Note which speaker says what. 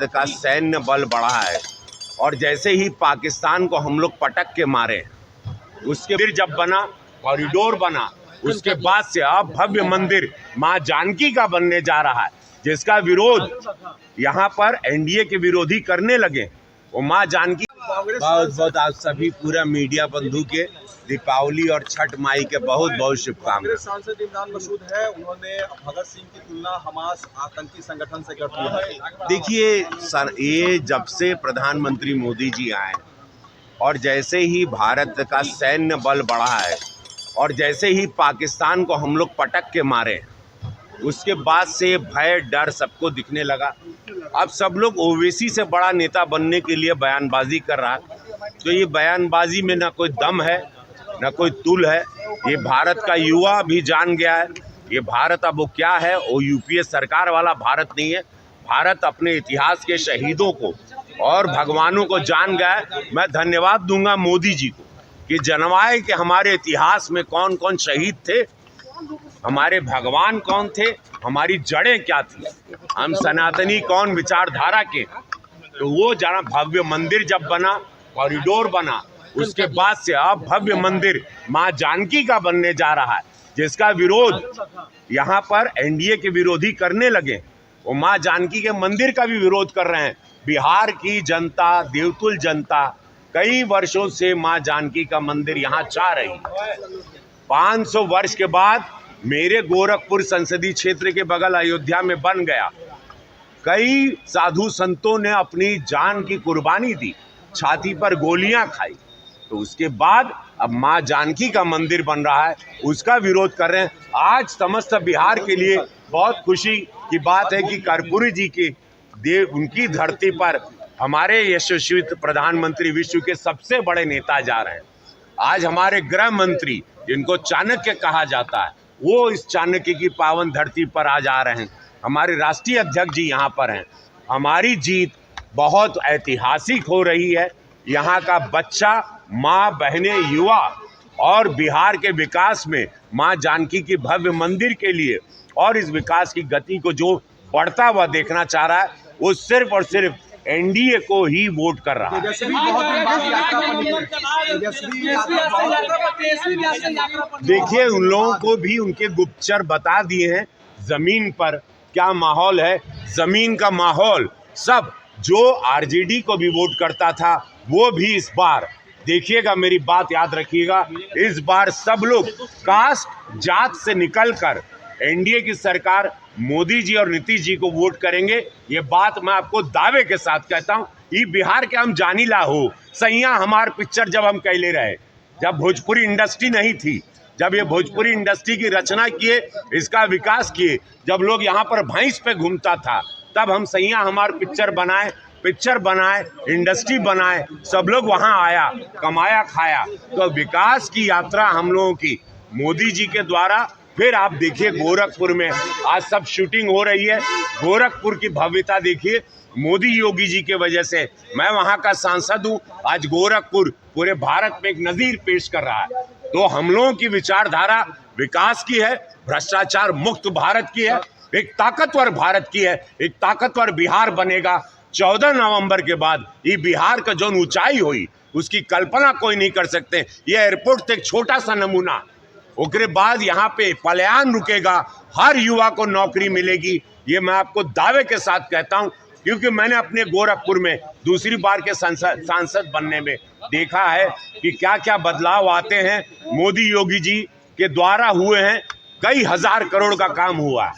Speaker 1: का सैन्य बल बढ़ा है और जैसे ही पाकिस्तान को हम लोग पटक के मारे, उसके फिर जब बना कॉरिडोर बना, उसके बाद से अब भव्य मंदिर मां जानकी का बनने जा रहा है, जिसका विरोध यहाँ पर एनडीए के विरोधी करने लगे। वो मां जानकी बहुत बहुत आप सभी पूरा मीडिया बंधु के दीपावली और छठ माई के बहुत बहुत शुभकामनाएं।
Speaker 2: सांसद इमरान मसूद है, उन्होंने भगत सिंह की तुलना हमास आतंकी संगठन से करती है।
Speaker 1: देखिए सर, ये जब से प्रधानमंत्री मोदी जी आए और जैसे ही भारत का सैन्य बल बढ़ा है और जैसे ही पाकिस्तान को हम लोग पटक के मारे, उसके बाद से भय डर सबको दिखने लगा। अब सब लोग ओवैसी से बड़ा नेता बनने के लिए बयानबाजी कर रहा है। तो ये बयानबाजी में ना कोई दम है ना कोई तुल है। ये भारत का युवा भी जान गया है ये भारत अब वो क्या है, वो यूपीए सरकार वाला भारत नहीं है। भारत अपने इतिहास के शहीदों को और भगवानों को जान गया है। मैं धन्यवाद दूंगा मोदी जी को कि जनवाए कि हमारे इतिहास में कौन कौन शहीद थे, हमारे भगवान कौन थे, हमारी जड़ें क्या थी, हम सनातनी कौन विचारधारा के। तो वो जाना भव्य मंदिर जब बना, कॉरिडोर बना, उसके बाद से अब भव्य मंदिर मां जानकी का बनने जा रहा है, जिसका विरोध यहाँ पर एनडीए के विरोधी करने लगे। वो मां जानकी के मंदिर का भी विरोध कर रहे हैं। बिहार की जनता, देवतुल जनता कई वर्षों से मां जानकी का मंदिर यहाँ चाह रही है। 500 वर्ष के बाद मेरे गोरखपुर संसदीय क्षेत्र के बगल अयोध्या में बन गया। कई साधु संतों ने अपनी जान की कुर्बानी दी, छाती पर गोलियां खाई। तो उसके बाद अब मां जानकी का मंदिर बन रहा है, उसका विरोध कर रहे हैं। आज समस्त बिहार के लिए बहुत खुशी की बात है कि कर्पूरी जी के उनकी धरती पर हमारे यशस्वी प्रधानमंत्री, विश्व के सबसे बड़े नेता जा रहे हैं। आज हमारे गृह मंत्री, जिनको चाणक्य कहा जाता है, वो इस चाणक्य की पावन धरती पर आज आ रहे हैं। हमारे राष्ट्रीय अध्यक्ष जी यहाँ पर हैं। हमारी जीत बहुत ऐतिहासिक हो रही है। यहाँ का बच्चा, माँ, बहनें, युवा और बिहार के विकास में माँ जानकी की भव्य मंदिर के लिए और इस विकास की गति को जो बढ़ता हुआ देखना चाह रहा है, वो सिर्फ और सिर्फ एनडीए को ही वोट कर रहा है। देखिए, उन लोगों को भी उनके गुप्तचर बता दिए हैं जमीन पर क्या माहौल है। जमीन का माहौल सब जो आरजेडी को भी वोट करता था, वो भी इस बार देखिएगा, मेरी बात याद रखिएगा, इस बार सब लोग कास्ट जात से निकलकर एनडीए की सरकार, मोदी जी और नीतीश जी को वोट करेंगे। ये बात मैं आपको दावे के साथ कहता हूँ। ये बिहार के हम जानीला हो सैया हमार पिक्चर जब हम कैले रहे, जब भोजपुरी इंडस्ट्री नहीं थी, जब ये भोजपुरी इंडस्ट्री की रचना किए, इसका विकास किए, जब लोग यहाँ पर भैंस पे घूमता था, तब हम सैया हमार पिक्चर बनाए, इंडस्ट्री बनाए, सब लोग वहाँ आया, कमाया खाया। तो विकास की यात्रा हम लोगों की मोदी जी के द्वारा। फिर आप देखिए गोरखपुर में आज सब शूटिंग हो रही है। गोरखपुर की भव्यता देखिए, मोदी योगी जी के वजह से। मैं वहाँ का सांसद हूँ। आज गोरखपुर पूरे भारत में एक नज़ीर पेश कर रहा है। तो हम लोगों की विचारधारा विकास की है, भ्रष्टाचार मुक्त भारत की है, एक ताकतवर भारत की है। एक ताकतवर बिहार बनेगा। 14 नवंबर के बाद ये बिहार का जो ऊंचाई हुई, उसकी कल्पना कोई नहीं कर सकते। ये एयरपोर्ट से एक छोटा सा नमूना, उसके बाद यहाँ पे पलायन रुकेगा, हर युवा को नौकरी मिलेगी। ये मैं आपको दावे के साथ कहता हूँ, क्योंकि मैंने अपने गोरखपुर में दूसरी बार के सांसद बनने में देखा है कि क्या क्या बदलाव आते हैं। मोदी योगी जी के द्वारा हुए हैं, कई हजार करोड़ का काम हुआ है।